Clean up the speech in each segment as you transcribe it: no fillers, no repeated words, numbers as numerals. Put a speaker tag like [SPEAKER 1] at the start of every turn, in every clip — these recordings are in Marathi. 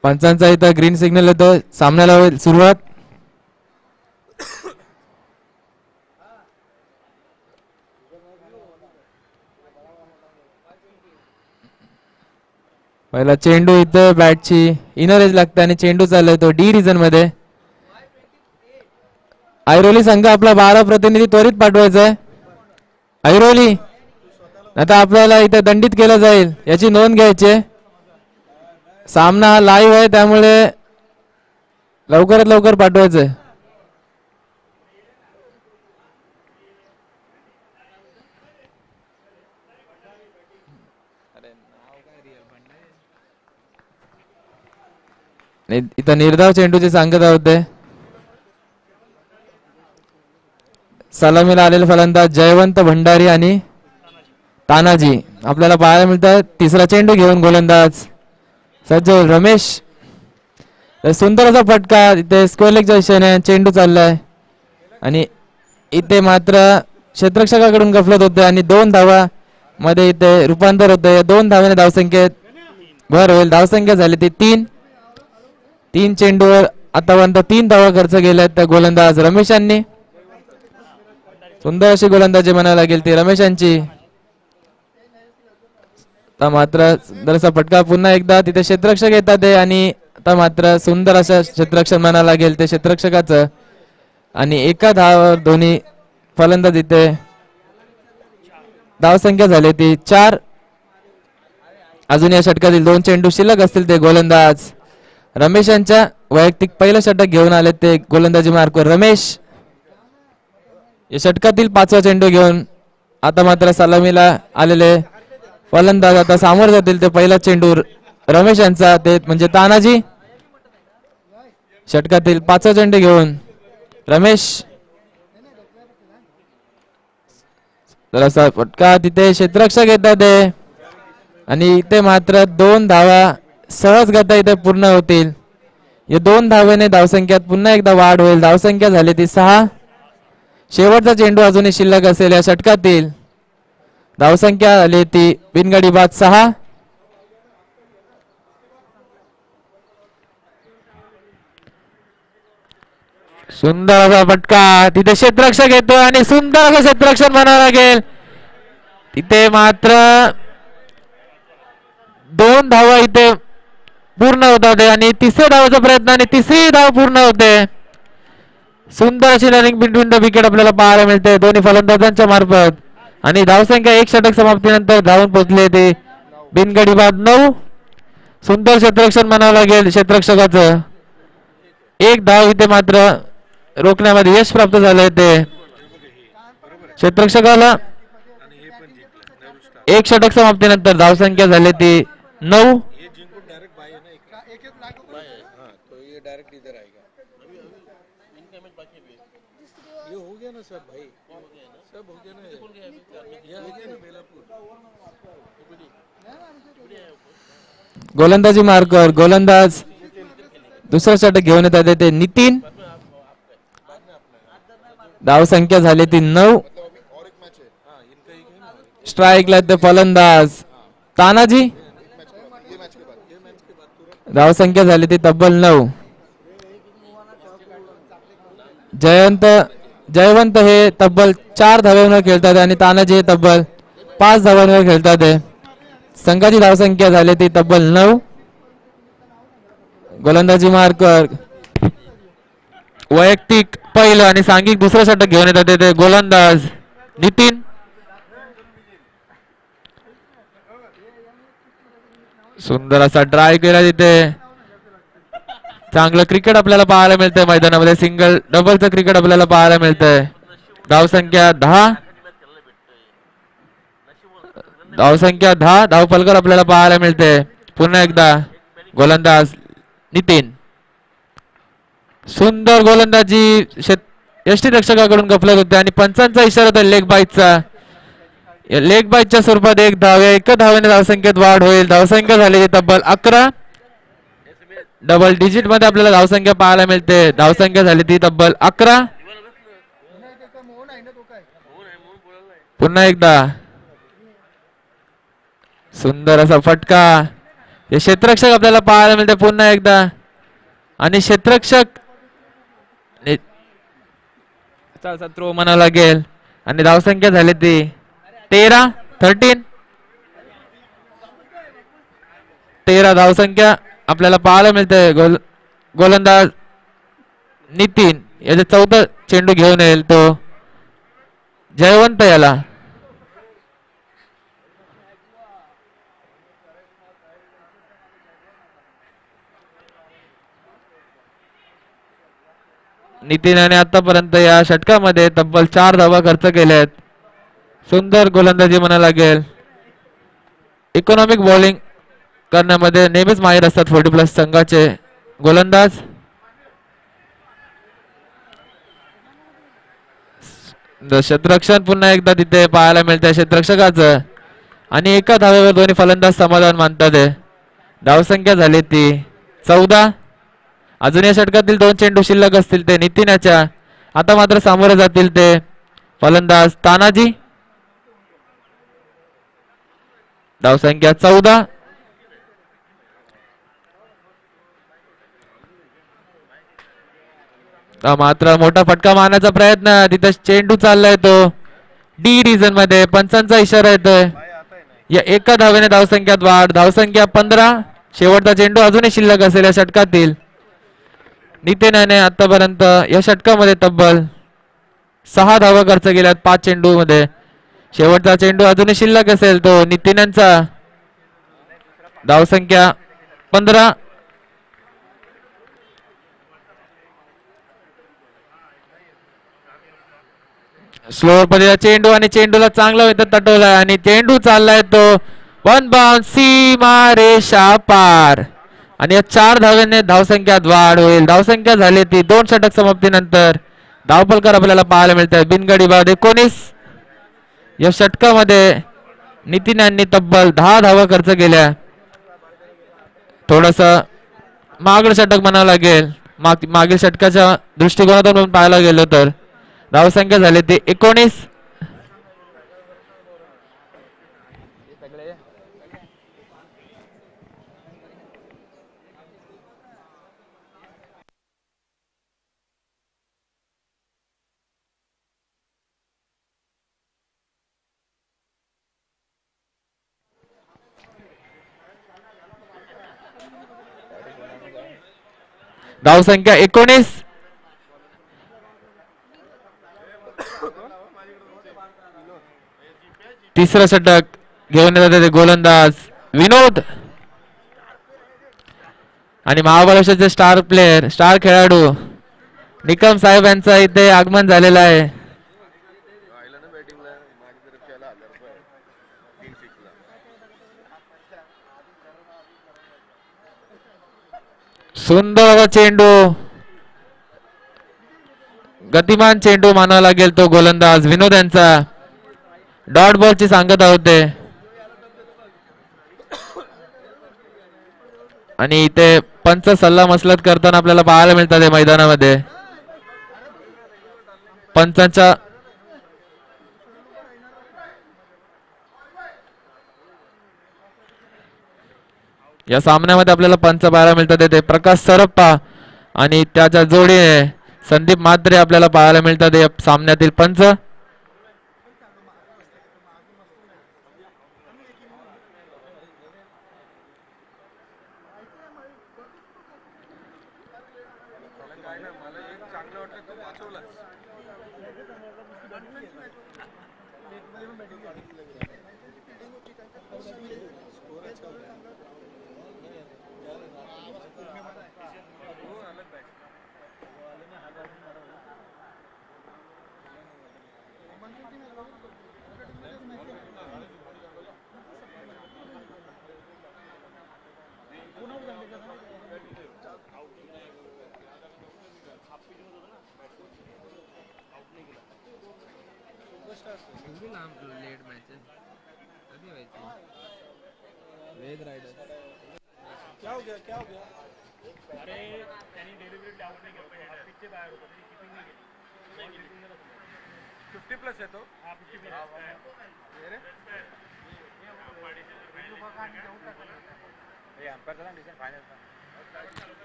[SPEAKER 1] पंचांचा इथं ग्रीन सिग्नल येतो, सामन्याला होईल सुरुवात. पहिला चेंडू इथं बॅटची इनर एज लागते आणि चेंडू चाललाय तो डी रिजन मध्ये. ऐरोली संघ आपला 12 प्रतिनिधी त्वरित पाठवायचा आहे. ऐरोली आता आपल्याला इथे दंडित केलं जाईल याची नोंद घ्यायची. सामना हा लाईव्ह आहे त्यामुळे लवकरात लवकर पाठवायचंय. इथं निर्धाव चेंडूची सांगता होते. सलामीला आलेले फलंदाज जयवंत भंडारी आणि तानाजी आपल्याला पाहायला मिळतात. तिसरा चेंडू घेऊन गोलंदाज सज्ज रमेश. सुंदर असा फटका इथे स्क्वेअर लेगच्या दिशेने चेंडू चाललाय आणि इथे मात्र क्षेत्ररक्षकाकडून गफलत होते आणि 2 धावा मध्ये इथे रूपांतर होते. 2 धावाने धावसंख्येत भर होईल. धावसंख्या झाली ती 3 चेंडूवर आतापर्यंत 3 धावा खर्च केल्यात त्या गोलंदाज रमेशांनी. सुंदर अशी गोलंदाजी म्हणायला लागेल ती रमेशांची. आता मात्र सुंदर असा फटका पुन्हा एकदा तिथे क्षेत्ररक्षक येतात आणि आता मात्र सुंदर असा क्षेत्ररक्षक म्हणायला लागेल ते क्षेत्ररक्षकाचं. आणि एका धावावर दोन्ही फलंदाज इथे धावसंख्या झाली ती 4. अजून या षटकातील 2 चेंडू शिल्लक असतील ते गोलंदाज रमेशांच्या वैयक्तिक पहिलं षटक घेऊन आले ते गोलंदाजी मार्कवर रमेश. या षटकातील 5वा चेंडू घेऊन आता मात्र सलामीला आलेले फलंदाज आता सामोर जातील. ते पहिला चेंडू रमेश यांचा ते म्हणजे तानाजी. षटकातील 5वा चेंडू घेऊन रमेश. जरासा फटका तिथे क्षेत्ररक्षक येतात आणि इथे मात्र 2 धावा सहज गता इथे पूर्ण होतील. या 2 धावेने धावसंख्यात पुन्हा एकदा वाढ होईल. धावसंख्या झाली ती 6. शेवटचा चेंडू अजूनही शिल्लक असेल या षटकातील. धावसंख्या झाली ती बिनगडी बाद 6. सुंदर असा फटका तिथे क्षेत्ररक्षक येतो आणि सुंदर असं क्षेत्ररक्षण म्हणावं लागेल. तिथे मात्र 2 धावा इथे पूर्ण होतात आणि 3ऱ्या धावाचा प्रयत्न आणि 3री धाव पूर्ण होते. सुंदर अशी रनिंग बिटवीन द विकेट आपल्याला पाहायला मिळते दोन्ही फलंदाजांच्या मार्फत. आणि धावसंख्या 1 षटक समाप्तीनंतर धावून पोहोचले ते बिनगडी बाद 9. सुंदर क्षेत्ररक्षण म्हणावं लागेल क्षेत्ररक्षकाचं. 1 धाव इथे मात्र रोखण्यामध्ये यश प्राप्त झालंय ते क्षेत्ररक्षकाला. 1 षटक समाप्तीनंतर धावसंख्या झाली ती 9. गोलंदाजी मार्कवर गोलंदाज दुसरा षटक घेऊन येतात ते नितीन. धावसंख्या झाली ती 9. स्ट्राईकला ते फलंदाज तानाजी. धावसंख्या झाली ती तब्बल 9. जयवंत हे तब्बल 4 धावांवर खेळतात आणि तानाजी हे तब्बल 5 धावांवर खेळतात. संघाची धावसंख्या झाली ती तब्बल 9. गोलंदाजी मार्कर वैयक्तिक पहिलं आणि सांघिक दुसरं षटक घेऊन येतात ते गोलंदाज नितीन. सुंदर असा ड्राय केला तिथे. चांगलं क्रिकेट आपल्याला पाहायला मिळतंय मैदानामध्ये. सिंगल डबलचं क्रिकेट आपल्याला पाहायला मिळतंय. धावसंख्या 10. धावफलकर आपल्याला पाहायला मिळते. पुन्हा एकदा गोलंदाज नितीन. सुंदर गोलंदाजी यष्टीरक्षकाकडून गफलत होते आणि पंचांचा इशारा होता लेग बाईटचा. लेग बाईटच्या स्वरूपात 1 धाव. 1 धावेने धावसंख्येत वाढ होईल. धावसंख्या झाली तब्बल 11. डबल डिजिट मध्ये आपल्याला धावसंख्या पाहायला मिळते. धावसंख्या झाली ती तब्बल 11. पुन्हा एकदा सुंदर असा फटका हे क्षेत्ररक्षक आपल्याला पाहायला मिळते पुन्हा एकदा आणि क्षेत्ररक्षक थ्रो म्हणा लागेल आणि धावसंख्या झाली ती 13 धावसंख्या आपल्याला पाहायला मिळते. गोलंदाज नितीन याचे 14 चेंडू घेऊन येईल तो जयवंत याला. नितीनाने आतापर्यंत या षटकामध्ये तब्बल 4 धावा खर्च केल्या आहेत. सुंदर गोलंदाजी म्हणा लागेल. इकॉनॉमिक बॉलिंग करण्यामध्ये नेहमीच माहीर असतात 40+ संघाचे गोलंदाज. क्षेत्ररक्षण पुन्हा एकदा तिथे पाहायला मिळते क्षेत्ररक्षकाचं आणि एका धावेवर दोन्ही फलंदाज समाधान मानतात. धावसंख्या झाली ती 14. अजून या षटकातील 2 चेंडू शिल्लक असतील ते नितीनाच्या. आता मात्र सामोरे जातील ते फलंदाज तानाजी. धावसंख्या 14. मात्र मोठा फटका मारण्याचा प्रयत्न तिथे चेंडू चाललाय तो डी रिजन मध्ये. पंचांचा इशारा येतोय. या एका धावेने धावसंख्यात वाढ. धावसंख्या 15. शेवटचा चेंडू अजूनही शिल्लक असेल या षटकातील. नितीनाने आतापर्यंत या षटकामध्ये तब्बल 6 धावा खर्च केल्यात 5 चेंडू मध्ये. शेवटचा चेंडू अजूनही शिल्लक असेल तो नितीनांचा. धावसंख्या 15. स्लोअर पद्धतीचा चेंडू आणि चेंडूला चांगला वेगात तटवलाय आणि चेंडू चाललाय तो 1 बाउंड सीमा रेषा पार आणि या 4 धावांनी धावसंख्यात वाढ होईल. धावसंख्या झाली ती 2 षटक समाप्तीनंतर धावफलक आपल्याला पाहायला मिळतात. बिनगडी बाद 19. या षटकामध्ये नितीनांनी तब्बल 10 धावा खर्च केल्या. थोडस मागड षटक म्हणावं लागेल. मागील षटकाच्या दृष्टिकोनातून पाहायला गेलो तर धावसंख्या झाली ती 19. धावसंख्या 19. तिसरं षटक घेऊन येतात ते गोलंदाज विनोद आणि महाबळेश्वरचे स्टार प्लेयर स्टार खेळाडू निकम साहेब यांचा इथे आगमन झालेलं आहे. सुंदर चेंडू गतिमान चेंडू मानावा लागेल तो गोलंदाज विनोद यांचा. डॉट बॉलची सांगता होते आणि इथे पंच सल्ला मसलत करताना आपल्याला पाहायला मिळतात या मैदानामध्ये. पंचांच्या या सामन्यामध्ये आपल्याला पंच पाहायला मिळतात ते प्रकाश सरप्पा आणि त्याच्या जोडीने संदीप म्हात्रे आपल्याला पाहायला मिळतात या सामन्यातील पंच.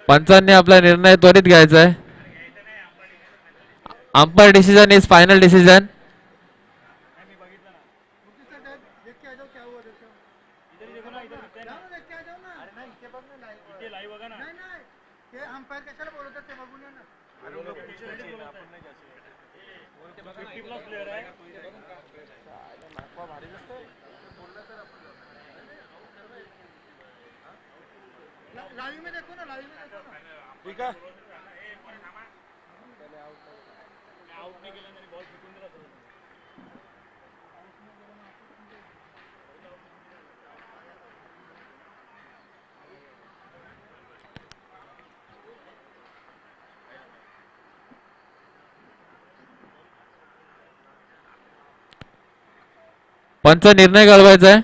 [SPEAKER 1] पंचांनी आपला निर्णय त्वरित घ्यायचा आहे. Umpire decision is final decision. पंच निर्णय कळवायचा आहे.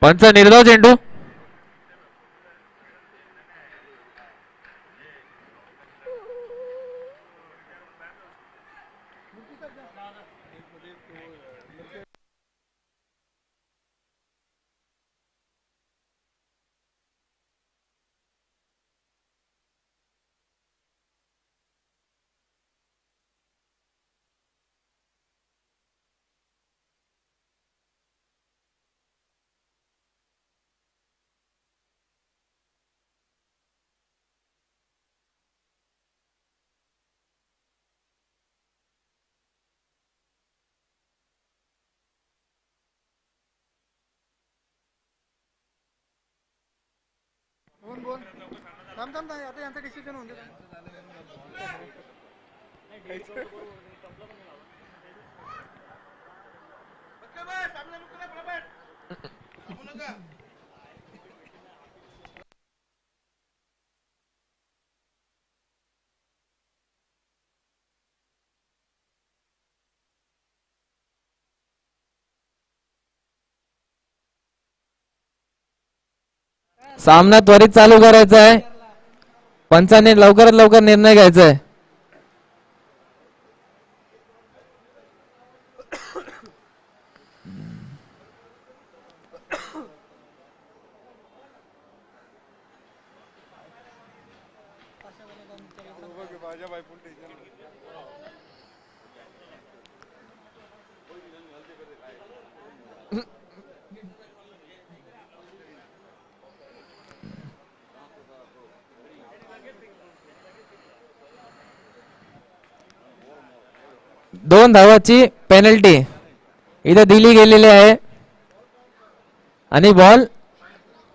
[SPEAKER 1] पंच निर्धाव चेंडू. सामना त्वरित चालू करायचा आहे. पंचाने लवकरात लवकर निर्णय घ्यायचा आहे. दोन धावाची पेनल्टी इथे दिली गेलेली आहे आणि बॉल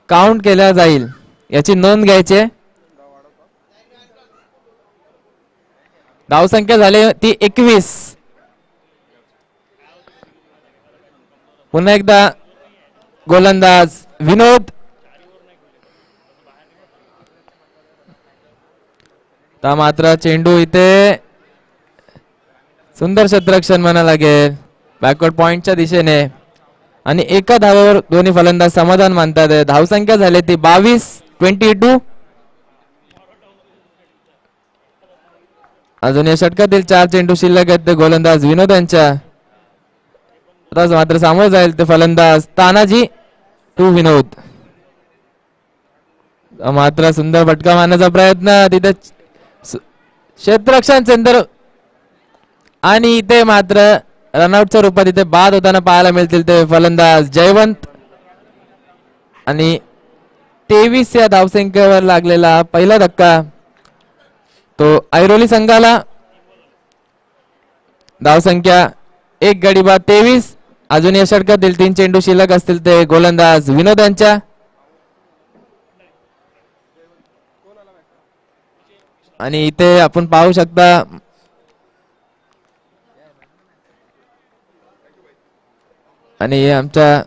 [SPEAKER 1] काउंट केला जाईल याची नोंद घ्यायची. धावसंख्या झाली ती 21. पुन्हा एकदा गोलंदाज विनोद. मात्र चेंडू इथे सुंदर क्षेत्ररक्षण म्हणा लागेल बॅकवर्ड पॉइंटच्या दिशेने आणि एका धावावर दोन्ही फलंदाज समाधान मानतात. धावसंख्या झाली ती 22. अजून या षटकातील 4 चेंडू शिल्लक आहेत ते गोलंदाज विनोद यांच्या. मात्र सामोरे जाईल ते फलंदाज तानाजी टू विनोद. मात्र सुंदर फटका मारण्याचा प्रयत्न तिथे क्षेत्ररक्षण सेंटर आणि इथे मात्र रनआउटच्या रूपात इथे बाद होताना पाहायला मिळतील ते फलंदाज जयवंत. आणि 23 या धावसंख्येवर लागलेला पहिला धक्का तो ऐरोली संघाला. धावसंख्या 1 गडी बाद 23. अजून या षटकातील 3 चेंडू शिल्लक असतील ते गोलंदाज विनोद यांच्या. आणि इथे आपण पाहू शकता आणि आमच्या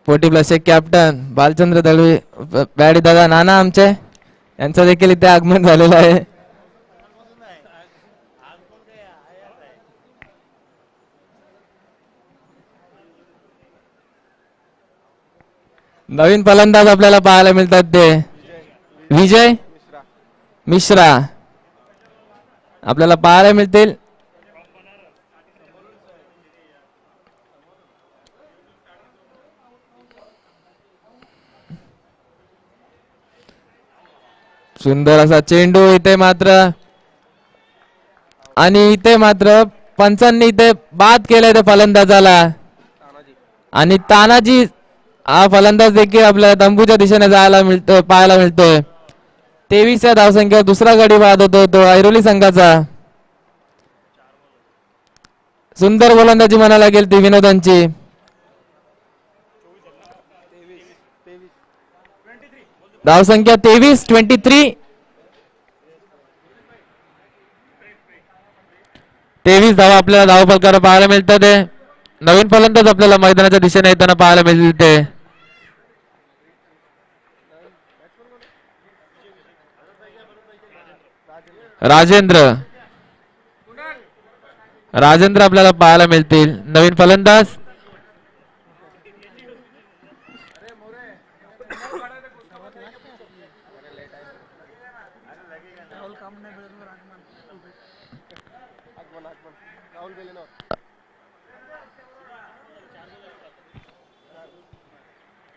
[SPEAKER 1] 40+ कॅप्टन बालचंद्र दळवी बॅडी दादा नाना आमचे यांचं देखील इथे आगमन झालेलं आहे. नवीन फलंदाज आपल्याला पाहायला मिळतात ते विजय मिश्रा आपल्याला पाहायला मिळतील. सुंदर असा चेंडू इथे मात्र आणि इथे मात्र पंचांनी इथे बाद केलाय त्या फलंदाजाला आणि तानाजी हा फलंदाज देखील आपल्याला तंबूच्या दिशेने जायला मिळतोय पाहायला मिळतोय. 23 या धावसंख्या दुसरा गडी बाद होतो तो ऐरोली संघाचा. सुंदर गोलंदाजी म्हणायला लागेल ती विनोदांची. धावसंख्या 23 धावा आपल्याला धावफलकावर पाहायला मिळतात. नवीन फलंदाज आपल्याला मैदानाच्या दिशेने येताना पाहायला मिळतील ते राजेंद्र आपल्याला पाहायला मिळतील नवीन फलंदाज.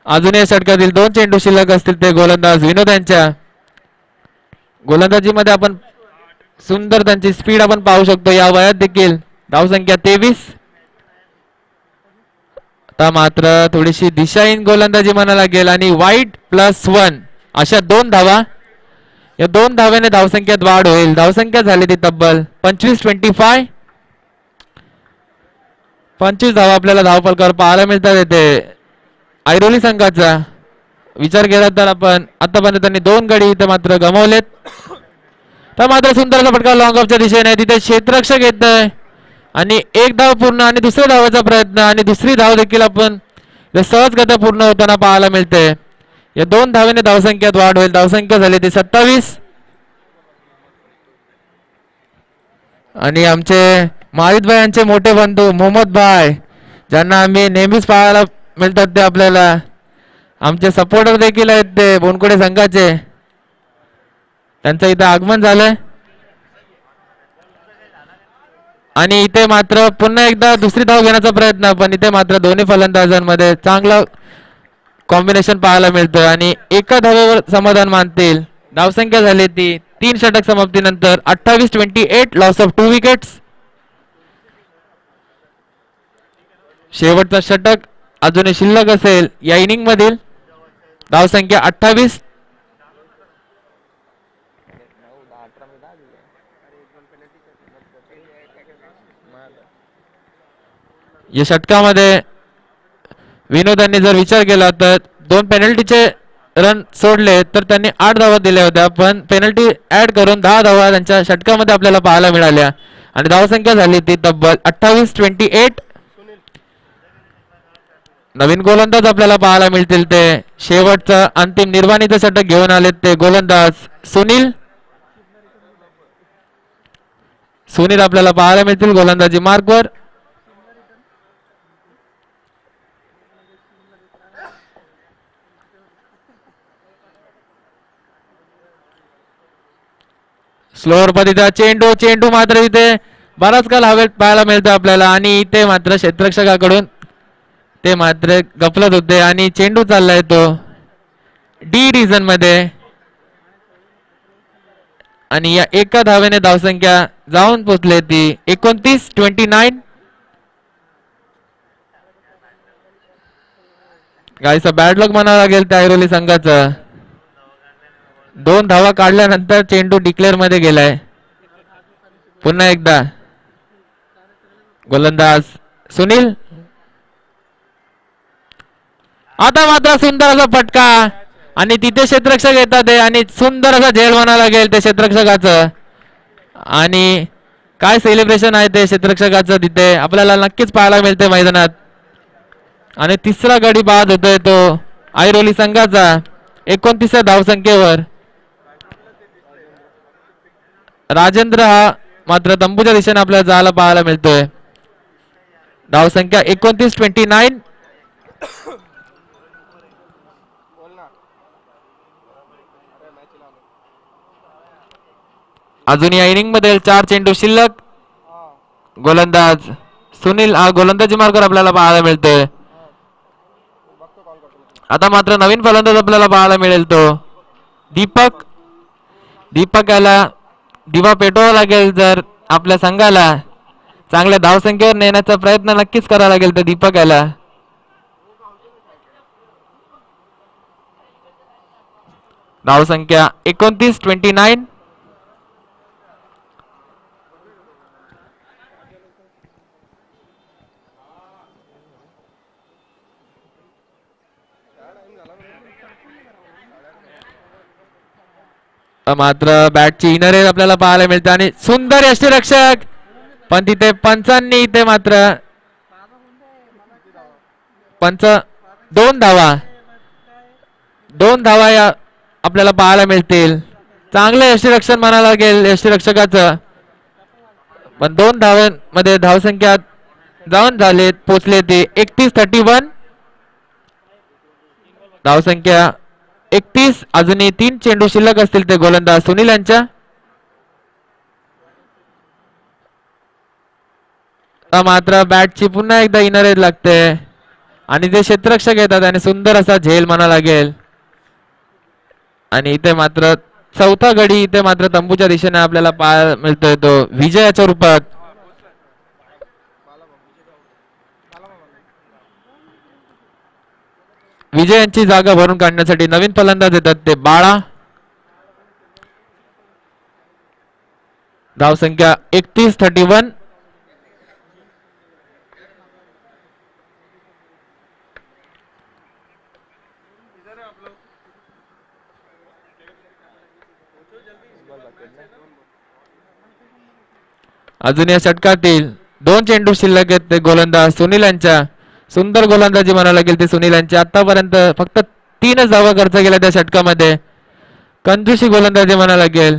[SPEAKER 1] अजून या षटकातील 2 चेंडू शिल्लक असतील ते गोलंदाज विनोदांच्या. गोलंदाजीमध्ये आपण सुंदर त्यांची स्पीड आपण पाहू शकतो या वयात देखील. धावसंख्या 23. आता मात्र थोडीशी दिशाहीन गोलंदाजी म्हणायला लागेल आणि वाईट +1 अशा 2 धावा. या 2 धाव्याने धावसंख्येत वाढ होईल. धावसंख्या झाली ती तब्बल 25 धावा आपल्याला धावफलकावर पाहायला मिळतात. येथे ऐरोली संघाचा विचार केला तर आपण आतापर्यंत त्यांनी 2 गडी इथे मात्र गमावलेत. तर मात्र सुंदर फटका लॉंग ऑफच्या दिशेने तिथे क्षेत्ररक्षक येत आहे आणि 1 धाव पूर्ण आणि दुसऱ्या धावाचा प्रयत्न आणि दुसरी धाव देखील आपण सहजगत्या पूर्ण होताना पाहायला मिळते. या 2 धावेने धावसंख्येत वाढ होईल. धावसंख्या झाली ती 27 आणि आमचे माहित भाई यांचे मोठे बंधू मोहम्मद भाई ज्यांना आम्ही नेहमीच पाहायला मिळतात ते आपल्याला आमचे सपोर्टर देखील आहेत ते बोनकुडे संघाचे. त्यांचं इथे आगमन झालंय आणि इथे मात्र पुन्हा एकदा दुसरी धाव घेण्याचा प्रयत्न पण इथे मात्र दोन्ही फलंदाजांमध्ये चांगलं कॉम्बिनेशन पाहायला मिळतं आणि एका धावेवर समाधान मानतील. धावसंख्या झाली ती 3 षटक समाप्तीनंतर 28-28 लॉस ऑफ 2 विकेट्स. शेवटचा षटक अजूनही शिल्लक असेल या इनिंग मधील. धावसंख्या 28. या षटकामध्ये विनोदांनी जर विचार केला तर 2 पेनल्टीचे रन सोडले तर त्यांनी 8 धावा दिल्या होत्या पण पेनल्टी ऍड करून 10 धावा त्यांच्या षटकामध्ये आपल्याला पाहायला मिळाल्या आणि धावसंख्या झाली ती तब्बल 28-28. नवीन गोलंदाज आपल्याला पाहायला मिळतील ते शेवटचं अंतिम निर्वाणीचं षटक घेऊन आलेत ते गोलंदाज सुनील आपल्याला पाहायला मिळतील गोलंदाजी मार्कवर. स्लोअर पद्धतीचा चेंडू मात्र इथे बराच काल हवेत पाहायला मिळतं आपल्याला आणि इथे मात्र क्षेत्ररक्षकाकडून ते मात्र गफलत होते आणि चेंडू चाललाय तो डी रिजन मध्ये आणि या एका धावेने धावसंख्या जाऊन पोहोचले ती 29-29. गायचा बॅड लक म्हणावं लागेल त्या ऐरोली संघाचं. 2 धावा काढल्यानंतर चेंडू डिक्लेअर मध्ये गेलाय. पुन्हा एकदा गोलंदाज सुनील. आता मात्र सुंदर असा फटका आणि तिथे क्षेत्ररक्षक येतात आणि सुंदर असा झेल म्हणायला लागेल त्या क्षेत्ररक्षकाचं आणि काय सेलिब्रेशन आहे ते क्षेत्ररक्षकाचं तिथे आपल्याला नक्कीच पाहायला मिळते मैदानात. आणि तिसरा गडी बाद होतोय तो ऐरोली संघाचा 29 धावसंख्येवर. राजेंद्र हा मात्र तंबूच्या दिशेने आपल्याला जायला पाहायला मिळतोय. धावसंख्या 29-29. अजून या इनिंग मध्ये 4 चेंडू शिल्लक. गोलंदाज सुनील हा गोलंदाजी मार्गावर आपल्याला पाहायला मिळतोय. आता मात्र नवीन फलंदाज आपल्याला पाहायला मिळेल तो दीपक. दीपक याला दिवा पेटवावा लागेल. जर आपल्या संघाला चांगल्या धावसंख्येवर नेण्याचा प्रयत्न नक्कीच करावा लागेल तर दीपक याला. धावसंख्या 29. मात्र बॅटची इनर एअर आपल्याला पाहायला मिळते आणि सुंदर यष्टीरक्षक. पण तिथे पंचांनी इथे मात्र पंच 2 धावा या आपल्याला पाहायला मिळतील. चांगलं यष्टीरक्षण म्हणायला लागेल यष्टीरक्षकाचं. पण 2 धावांमध्ये धावसंख्या जाऊन झालेत पोचले ते 31. धावसंख्या 31. अजूनही 3 चेंडू शिल्लक असतील ते गोलंदाज सुनील यांच्या. मात्र बॅटची पुन्हा एकदा इनर एज लागते आणि ते क्षेत्ररक्षक येतात आणि सुंदर असा झेल म्हणा लागेल. आणि इथे मात्र चौथा गडी इथे मात्र तंबूच्या दिशेने आपल्याला पाहायला मिळतोय तो विजयाच्या रूपात. विजय यांची जागा भरून काढण्यासाठी नवीन फलंदाज येतात ते बाळा. धावसंख्या 31. अजून या षटकातील 2 चेंडू शिल्लक आहेत ते गोलंदाज सुनील यांच्या. सुंदर गोलंदाजी म्हणायला लागेल ते सुनील यांची. आतापर्यंत फक्त 3च धावा खर्च केल्या त्या षटकामध्ये. कंजूशी गोलंदाजी म्हणायला लागेल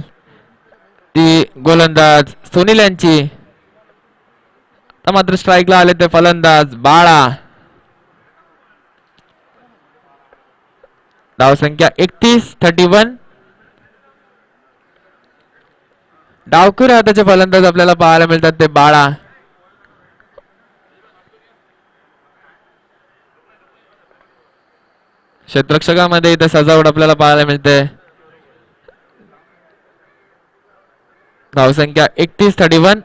[SPEAKER 1] ती गोलंदाज सुनील यांची. आता मात्र स्ट्राईकला आले ते फलंदाज बाळा. धावसंख्या 31. डावखुऱ्या हाताचे फलंदाज आपल्याला पाहायला मिळतात ते बाळा. क्षेत्ररक्षकामध्ये इथे सजावट आपल्याला पाहायला मिळते. धावसंख्या 31.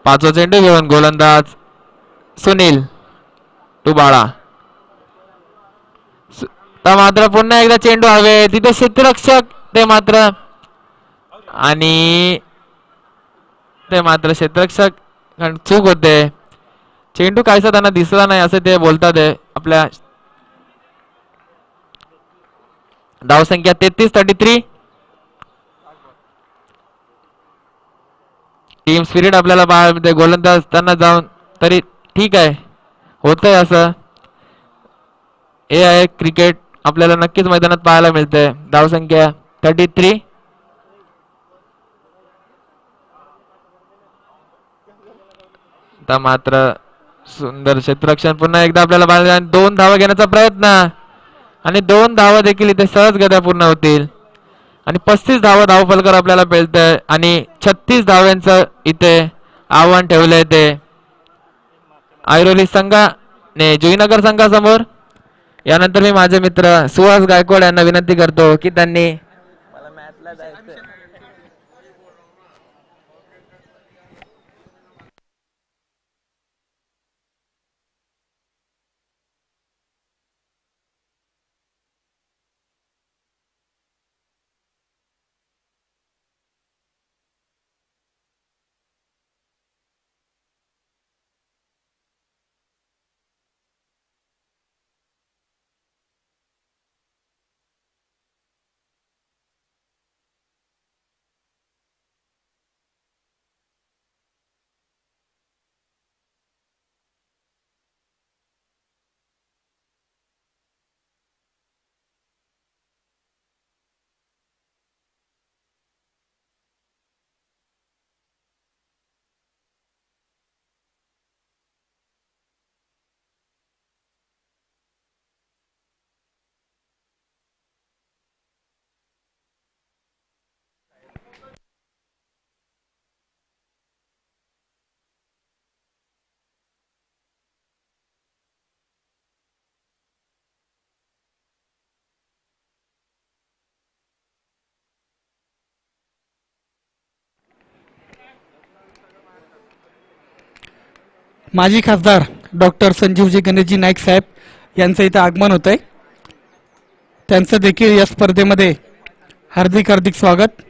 [SPEAKER 1] पाचवा चेंडू घेऊन गोलंदाज सुनील टू बाळा. मात्र पुन्हा एकदा चेंडू हवे तिथे क्षेत्ररक्षक ते मात्र आणि ते मात्र क्षेत्ररक्षक चूक होते. चेंडू कायसा त्यांना दिसला नाही असं ते बोलतात आपल्या. धावसंख्या 33. टीम स्पिरिट आपल्याला पाहायला गोलंदाज त्यांना जाऊन तरी ठीक आहे होतंय असं. हे आहे क्रिकेट आपल्याला नक्कीच मैदानात पाहायला मिळते. धावसंख्या 33. मात्र सुंदर क्षेत्ररक्षण पुन्हा एकदा आपल्याला पाहायला 2 धावा घेण्याचा प्रयत्न आणि 2 धावा देखील इथे सहज गत्या पूर्ण होतील. आणि 35 धावा धावफलकर आपल्याला मिळतंय आणि 36 धाव्यांचं इथे आव्हान ठेवलंय ते ऐरोली संघाने जुईनगर संघासमोर. यानंतर मी माझे मित्र सुहास गायकवाड यांना विनंती करतो की त्यांनी
[SPEAKER 2] माजी खासदार डॉक्टर संजीवजी गणेशजी नाईक साहेब यांचं इथं आगमन होतं आहे. त्यांचं देखील या स्पर्धेमध्ये हार्दिक हार्दिक स्वागत.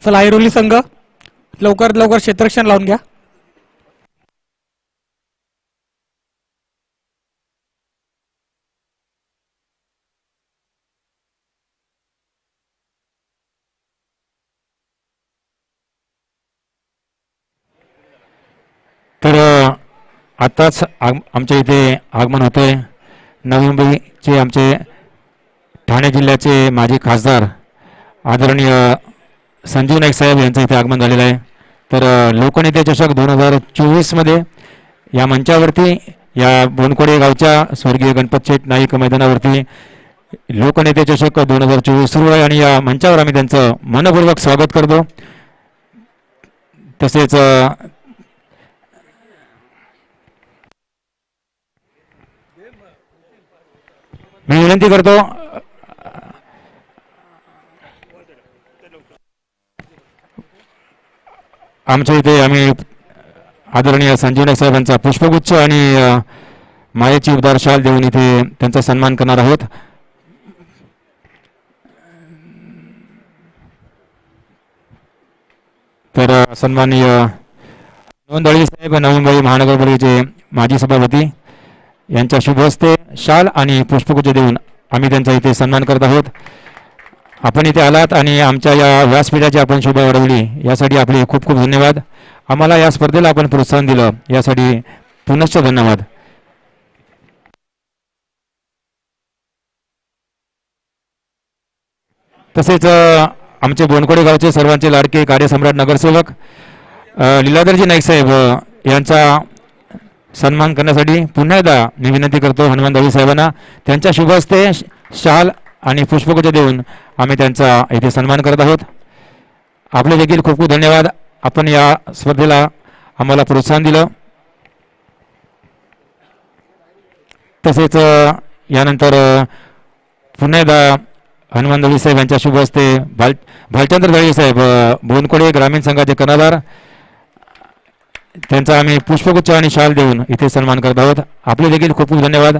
[SPEAKER 2] चला ऐरोली संघ लवकरात लवकर क्षेत्ररक्षण लावून घ्या.
[SPEAKER 3] तर आताच आमच्या इथे आगमन होते नवी मुंबईचे आमचे ठाणे जिल्ह्याचे माजी खासदार आदरणीय संजीव नाईक साहेब यांचं इथे आगमन झालेलं आहे. तर लोकनेते चषक 2024मध्ये या मंचावरती या बोनकोडे गावच्या स्वर्गीय गणपत शेठ नाईक मैदानावरती लोकनेते चषक 2024 सुरू आहे आणि या मंचावर आम्ही त्यांचं मनपूर्वक स्वागत करतो. तसेच मी विनंती करतो आमच्या इथे आम्ही आदरणीय संजीव नाईक साहेबांचा पुष्पगुच्छ आणि मायेची उदार शाल देऊन इथे त्यांचा सन्मान करणार आहोत. तर सन्माननीय नोंदळी साहेब नवी मुंबई महानगरपालिकेचे माजी सभापती यांच्या शुभ हस्ते शाल आणि पुष्पगुच्छ देऊन आम्ही त्यांचा इथे सन्मान करत आहोत. आपण इथे आलात आणि आमच्या या व्यासपीठाची आपण शोभा वाढवली यासाठी आपले खूप खूप धन्यवाद. आम्हाला या स्पर्धेला आपण प्रोत्साहन दिलं यासाठी पुनश्च धन्यवाद. तसेच आमचे बोनकोडे गावचे सर्वांचे लाडके कार्यसम्राट नगरसेवक लीलाधरजी नाईक साहेब यांचा सन्मान करण्यासाठी पुन्हा एकदा मी विनंती करतो हनुमान दळवी साहेबांना त्यांच्या शुभ हस्ते शाल आणि पुष्पगुच्छ देऊन आम्ही त्यांचा इथे सन्मान करत आहोत. आपले देखील खूप खूप धन्यवाद. आपण या स्पर्धेला आम्हाला प्रोत्साहन दिलं. तसेच यानंतर पुन्हा एकदा हनुमान दळवी साहेब यांच्या शुभ हस्ते भालचंद्र दळवी साहेब बोनकोडे ग्रामीण संघाचे कर्णधार त्यांचा आम्ही पुष्पगुच्छ आणि शाल देऊन इथे सन्मान करत आहोत. आपले देखील खूप खूप धन्यवाद.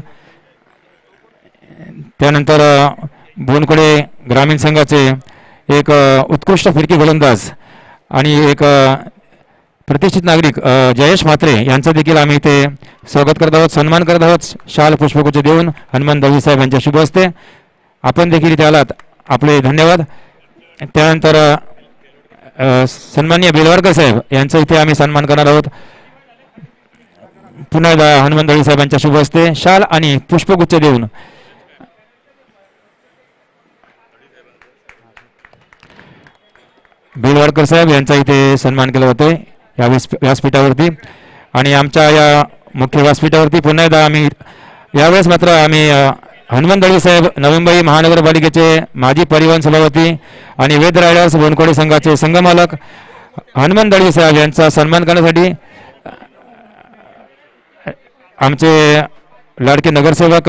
[SPEAKER 3] त्यानंतर बोनकोडे ग्रामीण संघाचे एक उत्कृष्ट फिरकी गोलंदाज आणि एक प्रतिष्ठित नागरिक जयेश म्हात्रे यांचं देखील आम्ही इथे स्वागत करत आहोत, सन्मान करत आहोत शाल पुष्पगुच्छ देऊन हनुमान दळवी साहेब यांच्या शुभ हस्ते. आपण देखील इथे आलात आपले धन्यवाद. त्यानंतर सन्माननीय बेलवारकर साहेब यांचं इथे आम्ही सन्मान करणार आहोत. पुन्हा एकदा हनुमान दळवी साहेबांच्या शुभ हस्ते शाल आणि पुष्पगुच्छ देऊन बेलवारकर साहेब यांचा इथे सन्मान केला जातोय या व्यासपीठावरती. आणि आमच्या या मुख्य व्यासपीठावरती पुन्हा एकदा आम्ही यावेळेस मात्र आम्ही हनुमान दळवी साहेब नवी मुंबई महानगरपालिकेचे माजी परिवहन सभापती आणि वेद रायडर्स बोनकोडे संघाचे संघमालक हनुमान दळवी साहेब यांचा सन्मान करण्यासाठी आमचे लाडके नगरसेवक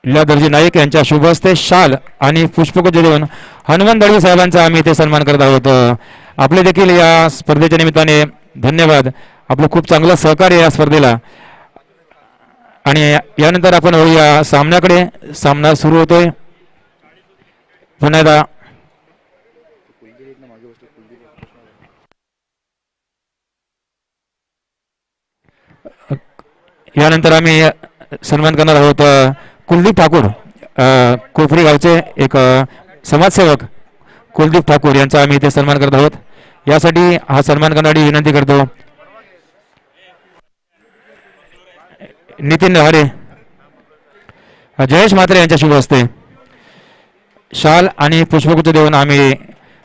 [SPEAKER 3] लीलाधरजी नाईक यांच्या शुभ हस्ते शाल आणि पुष्पगुच्छ देऊन हनुमान दळवी साहेबांचा आम्ही इथे सन्मान करत आहोत. आपले देखील या स्पर्धेच्या निमित्ताने धन्यवाद. आपलं खूप चांगलं सहकार्य या स्पर्धेला. आणि यानंतर आपण वळूया सामन्याकडे. सामना सुरू होतोय. पुन्हा एकदा यानंतर आम्ही सन्मान करणार आहोत कुलदीप ठाकूर कोपरी गावचे एक समाजसेवक कुलदीप ठाकूर यांचा आम्ही इथे सन्मान करत आहोत. यासाठी हा सन्मान करण्यासाठी विनंती करतो नितीन हरे जयेश म्हात्रे यांच्या शुभ हस्ते शाल आणि पुष्पगुच्छ देऊन आम्ही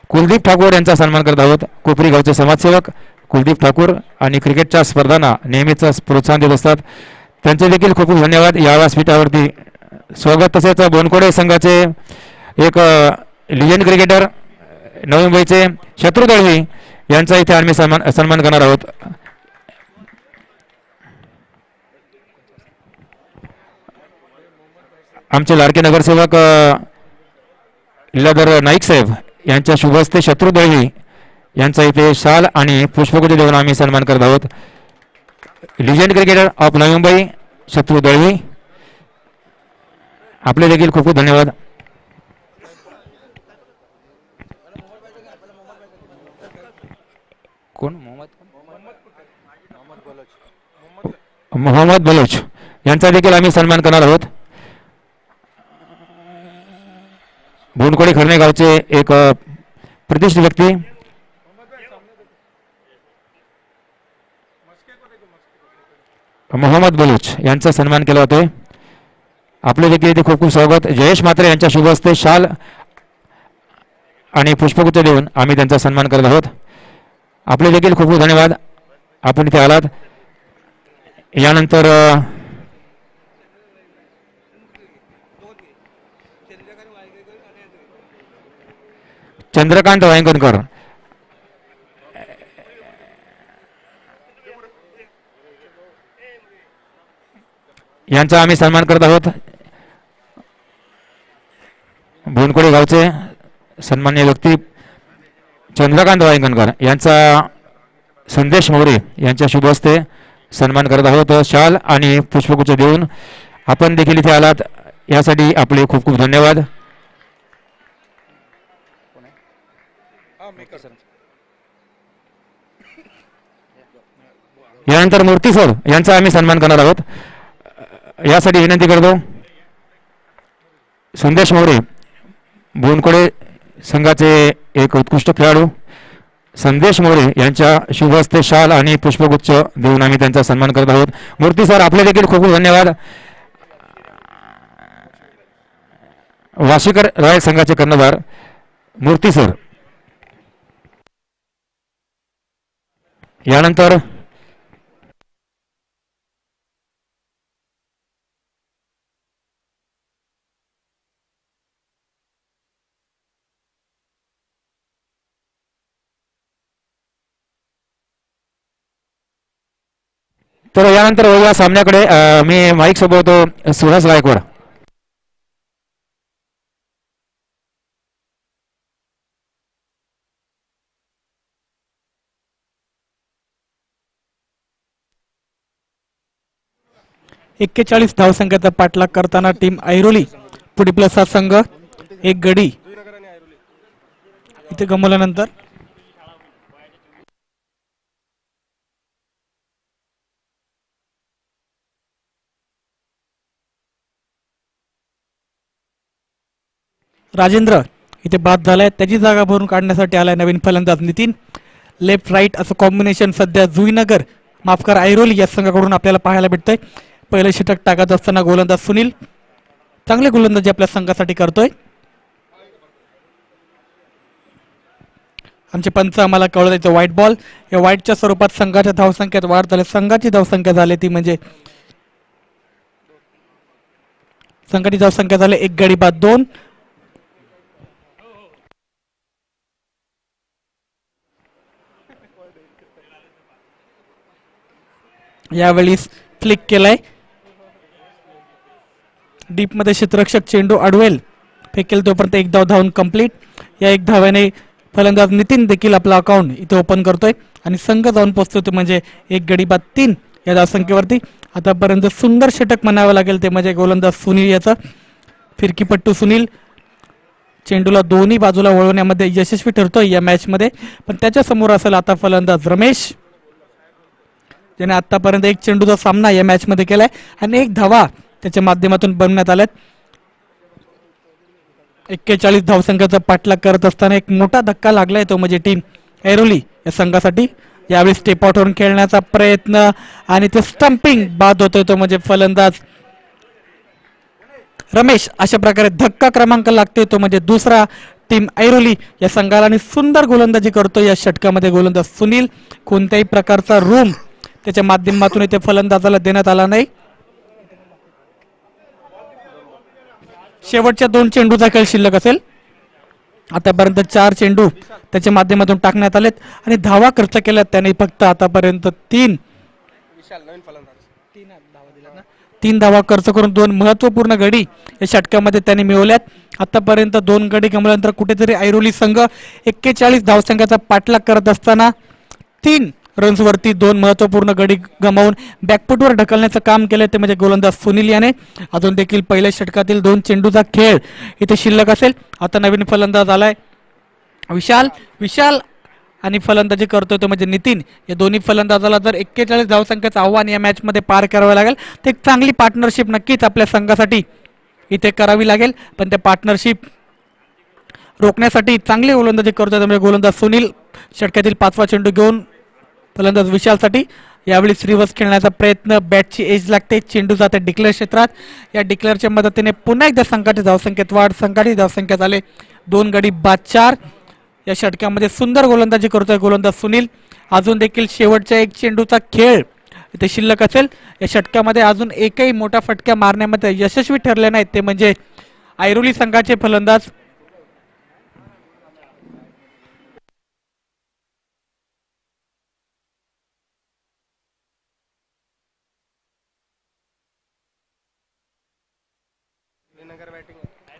[SPEAKER 3] कुलदीप ठाकूर यांचा सन्मान करत आहोत. कोपरी गावचे समाजसेवक कुलदीप ठाकूर आणि क्रिकेटच्या स्पर्धांना नेहमीच प्रोत्साहन देत असतात. त्यांचे देखील खूप खूप धन्यवाद. या व्यासपीठावरती स्वागत. तसेच बोनकोडे संघाचे एक लिजंड क्रिकेटर नवी मुंबईचे शत्रू दळवी यांचा इथे आम्ही सन्मान करणार आहोत. आमचे लाडके नगरसेवक लीलाधर नाईक साहेब यांच्या शुभ हस्ते शत्रू दळवी यांचा इथे शाल आणि पुष्पगुच्छ देऊन आम्ही सन्मान करत आहोत. Legend cricketer of Navi Mumbai शत्रू दळवी, आपले देखील खूप खूप धन्यवाद. कोण मोहम्मद बलोच यांचा देखील आम्ही सन्मान करणार आहोत. भुनकोडे खरणे गावचे एक प्रतिष्ठित व्यक्ती मोहम्मद बलूच यांचा सन्मान केला होता. आपले देखील इथे खूप खूप स्वागत. जयेश म्हात्रे यांच्या शुभ हस्ते शाल आणि पुष्पगुच्छ देऊन आम्ही त्यांचा सन्मान करत आहोत. आपले देखील खूप खूप धन्यवाद, आपण इथे आलात. यानंतर चंद्रकांत वायंगणकर यांचा आम्ही सन्मान करत आहोत. भुनकोडे गावचे सन्मान्य व्यक्ती चंद्रकांत वायंगणकर यांचा संदेश मोरे यांच्या शुभ हस्ते सन्मान करत आहोत. शाल आणि पुष्पगुच्छ देऊन आपण देखील इथे आलात, यासाठी आपले खूप खूप धन्यवाद. यानंतर मूर्ती सर यांचा आम्ही सन्मान करणार आहोत. यासाठी विनंती करतो संदेश मोरे भुनकोडे संघाचे एक उत्कृष्ट खेळाडू संदेश मोरे यांच्या शुभ हस्ते शाल आणि पुष्पगुच्छ देऊन आम्ही त्यांचा सन्मान करत आहोत. मूर्ती सर आपले देखील खूप खूप धन्यवाद. वाशीकर रॉयल संघाचे कर्णधार मूर्ती सर. यानंतर तर यानंतर या सामन्याकडे मी माईक सोबत सुहास गायकवाड.
[SPEAKER 2] एक्केचाळीस धावसंख्येचा पाठलाग करताना टीम ऐरोली पुढे प्लस हा संघ एक गडी इथे गमवल्यानंतर राजेंद्र इथे बाद झालाय, त्याची जागा भरून काढण्यासाठी आलाय नवीन फलंदाज नितीन. लेफ्ट राईट असं कॉम्बिनेशन सध्या जुईनगर माफ करा ऐरोली या संघाकडून आपल्याला पाहायला भेटतंय. पहिले षटक टाकत असताना गोलंदाज सुनील चांगले गोलंदाजी आपल्या संघासाठी करतोय. आमचे पंच आम्हाला कळवत आहे व्हाईट बॉल. या व्हाईटच्या स्वरूपात संघाच्या धावसंख्येत वाढ झाली. संघाची धावसंख्या झाली ती म्हणजे संघाची धावसंख्या झाली एक गडी बाद 2. यावेळी फ्लिक केलाय डीप मध्ये क्षेत्ररक्षक चेंडू अडवेल फेकेल तोपर्यंत एक धाव धावून कंप्लीट. या एक धाव्याने फलंदाज नितीन देखील आपला अकाउंट इथे ओपन करतोय आणि संघ जाऊन पोहोचतोय म्हणजे एक गडी बाद 3 या धावसंख्येवरती. आतापर्यंत सुंदर षटक म्हणावं लागेल ते म्हणजे गोलंदाज सुनील याचा. फिरकीपट्टू सुनील चेंडूला दोन्ही बाजूला वळवण्यामध्ये यशस्वी ठरतोय या मॅच मध्ये. पण त्याच्या समोर असेल आता फलंदाज रमेश ज्याने आतापर्यंत एक चेंडूचा सामना या मॅच मध्ये केलाय आणि एक धावा त्याच्या माध्यमातून बनवण्यात आल्यात. 41 धावसंख्येचा पाठलाग करत असताना एक मोठा धक्का लागलाय तो म्हणजे टीम ऐरोली या संघासाठी. यावेळी स्टेप आउट होऊन खेळण्याचा प्रयत्न आणि ते स्टंपिंग बाद होतोय तो म्हणजे फलंदाज रमेश. अशा प्रकारे धक्का क्रमांक लागतोय तो म्हणजे दुसरा टीम ऐरोली या संघाला आणि सुंदर गोलंदाजी करतो या षटकामध्ये गोलंदाज सुनील. कोणत्याही प्रकारचा रूम त्याच्या माध्यमातून इथे फलंदाजाला देण्यात आला नाही. शेवटच्या 2 चेंडूचा खेळ शिल्लक असेल. आतापर्यंत 4 चेंडू त्याच्या माध्यमातून टाकण्यात आलेत आणि धावा खर्च केल्यात त्याने फक्त आतापर्यंत 3 धावा खर्च करून 2 महत्वपूर्ण गडी या षटकामध्ये त्यांनी मिळवल्यात. आतापर्यंत 2 गडी गमावल्यानंतर कुठेतरी ऐरोली संघ 41 धावसंख्याचा पाठलाग करत असताना 3 रन्सवरती 2 महत्वपूर्ण गडी गमावून बॅकफुटवर ढकलण्याचं काम केलं ते म्हणजे गोलंदाज सुनील याने. अजून देखील पहिल्या षटकातील 2 चेंडूचा खेळ इथे शिल्लक असेल. आता नवीन फलंदाज आलाय विशाल आणि फलंदाजी करतोय तो म्हणजे नितीन. या दोन्ही फलंदाजाला जर 41 धावसंख्येचं आव्हान या मॅच मध्ये पार करावं लागेल तर एक चांगली पार्टनरशिप नक्कीच आपल्या संघासाठी इथे करावी लागेल. पण त्या पार्टनरशिप रोखण्यासाठी चांगली गोलंदाजी करतोय म्हणजे गोलंदाज सुनील. षटकातील 5वा चेंडू घेऊन फलंदाज विशालसाठी. यावेळी श्रीवस खेळण्याचा प्रयत्न. बॅटची एज लागते. चेंडू जाते डिक्लेअर क्षेत्रात. या डिक्लेअरच्या मदतीने पुन्हा एकदा संघाची धावसंख्येत वाढ. संघाची धावसंख्या झाले 2 गडी बाद 4. या षटकामध्ये सुंदर गोलंदाजी करतोय गोलंदाज सुनील. अजून देखील शेवटच्या 1 चेंडूचा खेळ इथे शिल्लक असेल. या षटकामध्ये अजून एकही मोठा फटका मारण्यामध्ये यशस्वी ठरले नाहीत ते म्हणजे ऐरोली संघाचे फलंदाज.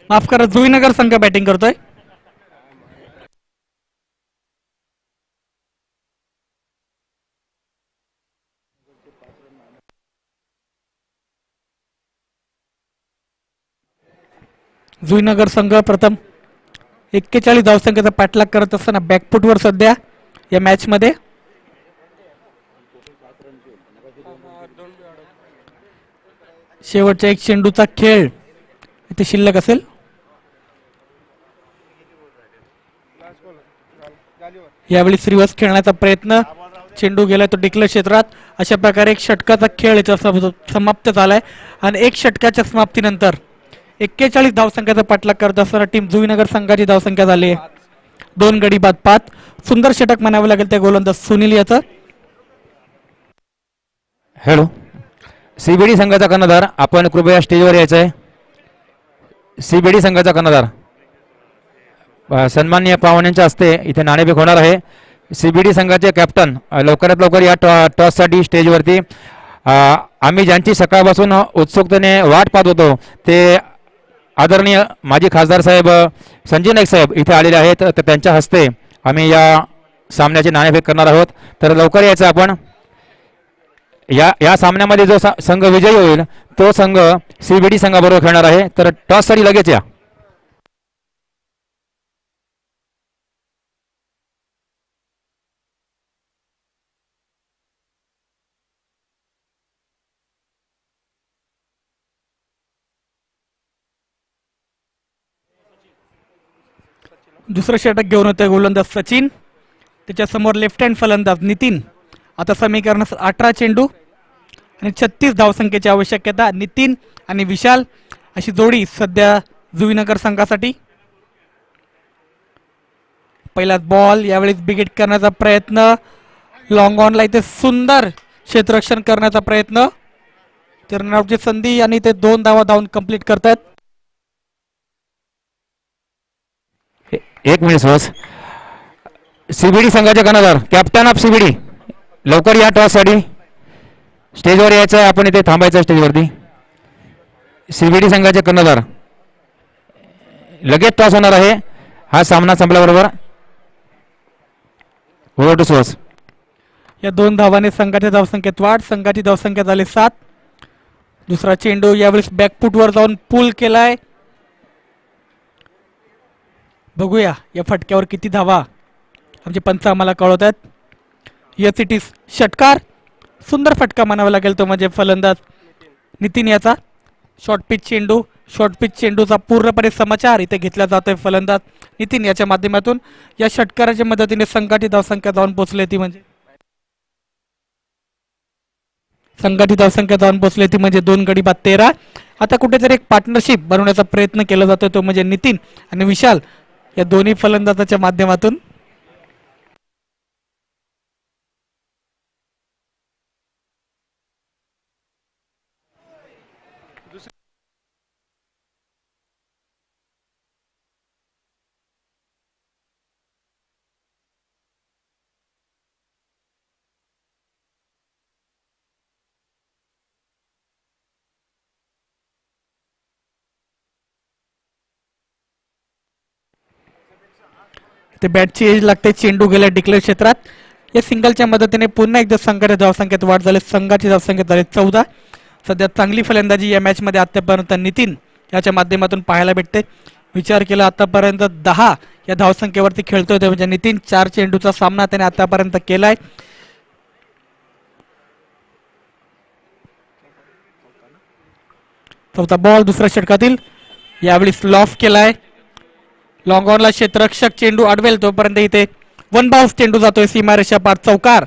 [SPEAKER 2] माफ करा, जुईनगर संघ बॅटिंग करतोय. जुईनगर संघ प्रथम 41 धावसंख्येचा पाठलाग करत असताना बॅकफुटवर सध्या या मॅच मध्ये. शेवटच्या 1 चेंडूचा खेळ इथे शिल्लक असेल. यावेळी श्रीवस खेळण्याचा प्रयत्न. चेंडू गेलाय तो डिक्लेअर क्षेत्रात. अशा प्रकारे 1 षटकाचा खेळ इथे समाप्त झालाय आणि 1 षटकाच्या समाप्तीनंतर 41 धावसंख्येचा पाठलाग करत असताना टीम जुईनगर संघाची धावसंख्या झाली 2 गडी बाद 5. सुंदर षटक म्हणावं लागेल त्या गोलंदाज सुनील याचं.
[SPEAKER 3] हॅलो, सीबीडी संघाचा कर्णधार आपण कृपया स्टेजवर यायचं आहे. सीबीडी संघाचा कर्णधार सन्माननीय पाहुण्यांच्या हस्ते इथे नाणेफेक होणार आहे. सीबीडी संघाचे कॅप्टन लवकरात लवकर या टॉससाठी स्टेजवरती. आम्ही ज्यांची सकाळपासून उत्सुकतेने वाट पाहत होतो ते आदरणीय माजी खासदार साहेब संजय नाईक साहेब इथे आलेले आहेत. तर त्यांच्या हस्ते आम्ही या सामन्याची नाणेफेक करणार आहोत. तर लवकर यायचं आपण. या सामन्यामध्ये जो संघ विजयी होईल तो संघ सीबीडी संघाबरोबर खेळणार आहे. तर टॉससाठी लगेच या.
[SPEAKER 2] दुसरं षटक घेऊन होते गोलंदाज सचिन. त्याच्यासमोर लेफ्ट हँड फलंदाज नितीन. आता समीकरणात 18 चेंडू आणि 36 धावसंख्येची आवश्यकता. नितीन आणि विशाल अशी जोडी सध्या जुईनगर संघासाठी. पहिलाच बॉल. यावेळेस बिगिट करण्याचा प्रयत्न. लॉंग ऑनला इथे सुंदर क्षेत्ररक्षण करण्याचा प्रयत्न. रनआउटची संधी आणि ते 2 धावा धावून कंप्लीट करतात.
[SPEAKER 3] 1 मिनिट सहज. सीबीडी संघाचे कर्णधार कॅप्टन ऑफ सीबीडी लवकर या टॉससाठी. स्टेजवर यायचं आहे आपण. इथे थांबायचं स्टेजवरती. सीबीडी संघाचे कर्णधार लगेच टॉस होणार आहे हा सामना संपल्याबरोबर. Over to Suhas.
[SPEAKER 2] या 2 धावाने संघाच्या धावसंख्येत वाढ. संघाची धावसंख्या झाली 7. दुसरा चेंडू यावेळेस बॅकफुटवर जाऊन पुल केलाय. बघूया या फटक्यावर किती धावा आमचे पंच आम्हाला कळवतात. यस इट इज षटकार. सुंदर फटका म्हणावा लागेल तो म्हणजे फलंदाज नितीन याचा. शॉर्ट पिच चेंडू. शॉर्ट पिच चेंडूचा पूर्णपणे समाचार इथे घेतला जातोय फलंदाज नितीन याच्या माध्यमातून. या षटकाराच्या मदतीने संघाची धावसंख्या जाऊन पोहोचली ती म्हणजे संघाची धावसंख्या जाऊन पोहोचली ती म्हणजे 2 गडी बाद 13. आता कुठेतरी एक पार्टनरशिप बनवण्याचा प्रयत्न केला जातो, तो म्हणजे नितीन आणि विशाल या दोन्ही फलंदाजाच्या माध्यमातून. ते बॅटची एज लागते, चेंडू गेला डिक्लेअर क्षेत्रात. या सिंगलच्या मदतीने पुन्हा एकदा संघाच्या धावसंख्येत वाढ झाली, संघाची धावसंख्या झाली 14. सध्या चांगली फलंदाजी या मॅचमध्ये आतापर्यंत नितीन याच्या माध्यमातून पाहायला भेटते. विचार केला आतापर्यंत 10 या धावसंख्येवरती खेळतोय ते म्हणजे नितीन. 4 चेंडूचा सामना त्याने आतापर्यंत केलाय. चौथा बॉल दुसऱ्या षटकातील, यावेळी स्लॉफ केलाय. लॉंग ऑनला क्षेत्ररक्षक चेंडू अडवेल तोपर्यंत इथे वन बाउन्स चेंडू जातोय सीमारेषा पार, चौकार.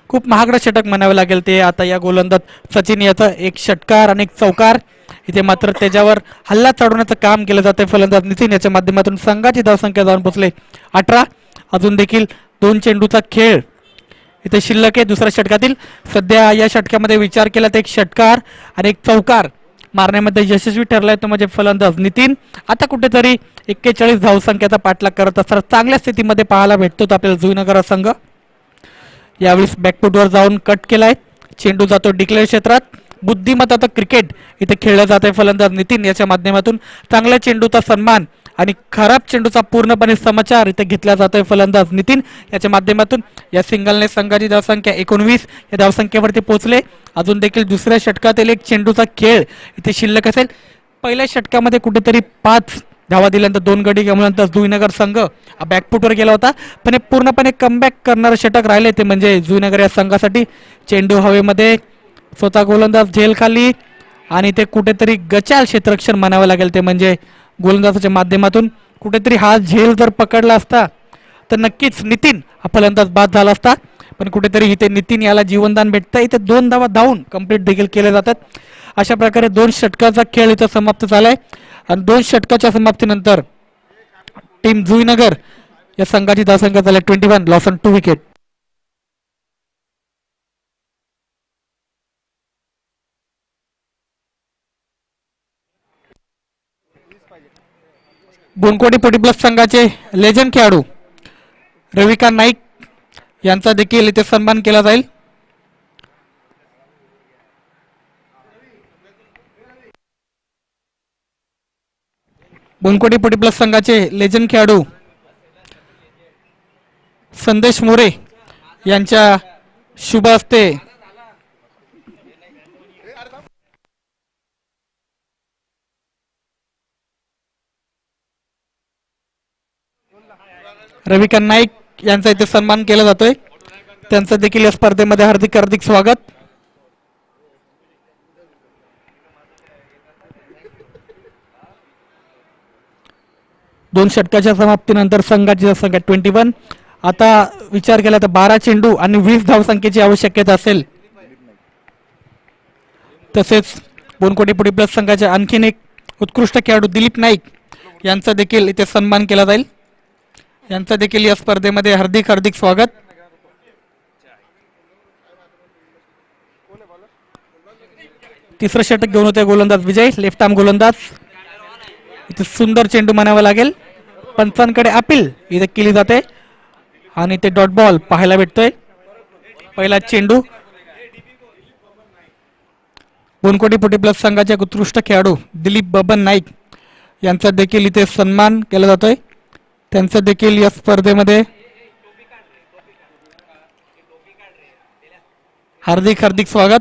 [SPEAKER 2] खूप महागडं षटक म्हणावे लागेल ते आता या गोलंदाज सचिन याचं. एक षटकार आणि एक चौकार. इथे मात्र त्याच्यावर हल्ला चढवण्याचं काम केलं जातंय फलंदाज नितीन याच्या माध्यमातून. संघाची धावसंख्या जाऊन पोहोचले 18. अजून देखील 2 चेंडूचा खेळ इथे शिल्लक आहे दुसऱ्या षटकातील. सध्या या षटकामध्ये विचार केला तर एक षटकार आणि एक चौकार मारण्यामध्ये यशस्वी ठरलाय तो म्हणजे फलंदाज नितीन. आता कुठेतरी 41 धावसंख्येचा पाठलाग करत असताना चांगल्या स्थितीमध्ये पाहायला भेटतो आपल्याला जुईनगर संघ. यावेळी बॅकफुटवर जाऊन कट केलाय, चेंडू जातो डिक्लेअर क्षेत्रात. बुद्धिमत्ताचं क्रिकेट इथे खेळलं जात आहे फलंदाज नितीन याच्या माध्यमातून. चांगल्या चेंडूचा सन्मान आणि खराब चेंडूचा पूर्णपणे समाचार इथे घेतला जातोय फलंदाज नितीन याच्या माध्यमातून. या सिंगलने संघाची धावसंख्या 19 या धावसंख्येवरती पोहोचले. अजून देखील दुसऱ्या षटकातील एक चेंडूचा खेळ इथे शिल्लक असेल. पहिल्या षटकामध्ये कुठेतरी 5 धावा दिल्यानंतर 2 गडी गमावल्यानंतर जुईनगर संघ बॅकफुटवर गेला होता, पण हे पूर्णपणे कमबॅक करणारं षटक राहिले ते म्हणजे जुईनगर या संघासाठी. चेंडू हवेमध्ये, स्वतः गोलंदाज झेल खाली आणि ते कुठेतरी गचाल क्षेत्ररक्षण म्हणावं लागेल ते म्हणजे गोलंदाजाच्या माध्यमातून. कुठेतरी हा झेल जर पकडला असता तर नक्कीच नितीन हा फलंदाज बाद झाला असता, पण कुठेतरी इथे नितीन याला जीवनदान भेटतं. इथे 2 धावा धावून कंप्लीट देखील केले जातात. अशा प्रकारे 2 षटकाचा खेळ इथं समाप्त झालाय आणि 2 षटकाच्या समाप्तीनंतर टीम जुईनगर या संघाची धावसंख्या झाली 21, लॉस ऑन 2 विकेट. बोनकोडी पोटी प्लस संघाचे लेजंड खेळाडू रविकांत नाईक यांचा देखील इथे सन्मान केला जाईल. बोनकोडी पोटी प्लस संघाचे लेजंड खेळाडू संदेश मोरे यांच्या शुभ हस्ते रविकांत नाईक यांचा इथे सन्मान केला जातोय. त्यांचं देखील या स्पर्धेमध्ये हार्दिक हार्दिक स्वागत. दोन षटकाच्या समाप्तीनंतर संघाची संख्या 21. आता विचार केला तर 12 चेंडू आणि 20 धावसंख्येची आवश्यकता असेल. तसेच बोनकोडी पुढे प्लस संघाचे आणखीन एक उत्कृष्ट खेळाडू दिलीप नाईक यांचा देखील इथे सन्मान केला जाईल. यांचं देखील या स्पर्धेमध्ये हार्दिक हार्दिक स्वागत. तिसरं षटक घेऊन होते गोलंदाज विजय, लेफ्ट आर्म गोलंदाज. इथे सुंदर चेंडू म्हणावा लागेल, पंचांकडे अपील इथे केली जाते आणि ते डॉट बॉल पाहायला भेटतोय. पहिला चेंडू बोनकोडी पोटी प्लस संघाचे उत्कृष्ट खेळाडू दिलीप बबन नाईक यांचा देखील इथे सन्मान केला जातोय. त्यांचं देखील या स्पर्धेमध्ये हार्दिक हार्दिक स्वागत.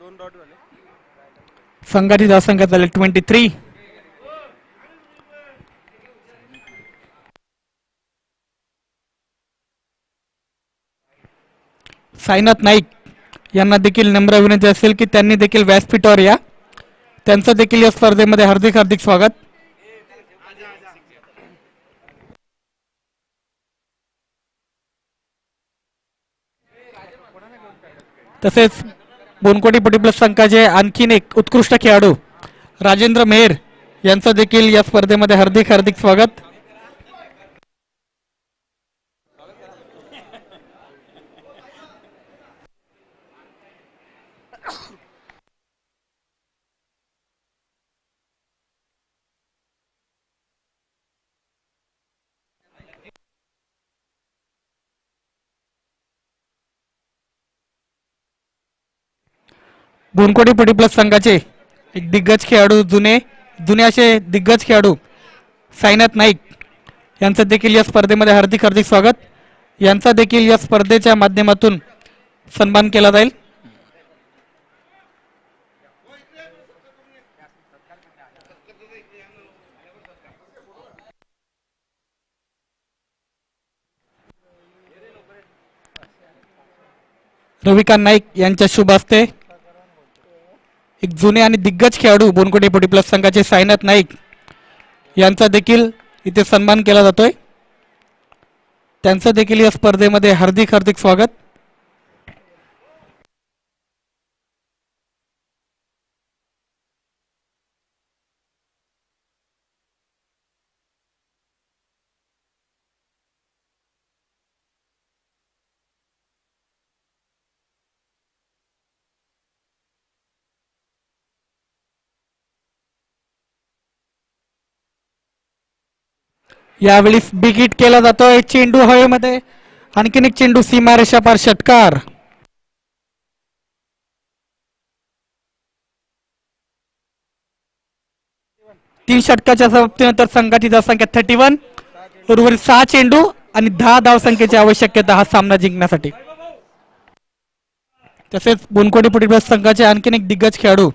[SPEAKER 4] दोन डॉट झाले.
[SPEAKER 2] संघाची धावसंख्या झाली 23. साईनाथ नाईक यांना देखील नम्र विनंती असेल की त्यांनी देखील व्यासपीठावर या. त्यांचं देखील या स्पर्धेमध्ये हार्दिक हार्दिक स्वागत. तसेच बोनकोटी पटी प्लस संघाचे आणखीन एक उत्कृष्ट खेळाडू राजेंद्र मेहर यांचं देखील या स्पर्धेमध्ये हार्दिक हार्दिक स्वागत. बोनकोटी पटी प्लस संघाचे एक दिग्गज खेळाडू जुने असे दिग्गज खेळाडू साईनाथ नाईक यांचं देखील या स्पर्धेमध्ये हार्दिक हार्दिक स्वागत. यांचा देखील या स्पर्धेच्या माध्यमातून सन्मान केला जाईल. रविकांत नाईक यांच्या शुभ हस्ते एक जुने आणि दिग्गज खेळाडू बोनकोटी पटी प्लस संघाचे साईनाथ नाईक यांचा देखील इथे सन्मान केला जातोय. त्यांचं देखील या स्पर्धेमध्ये हार्दिक हार्दिक स्वागत. यावेळी बिग हिट केला जातोय. चेंडू हवेमध्ये, आणखीन एक चेंडू सीमारेषा पार षटकार. तीन षटकाच्या समाप्तीनंतर संघाची धावसंख्या 31. उर्वरित 6 चेंडू आणि 10 धावसंख्येची आवश्यकता हा सामना जिंकण्यासाठी. तसेच बोनकोटी पटी प्लस संघाचे आणखीन एक दिग्गज खेळाडू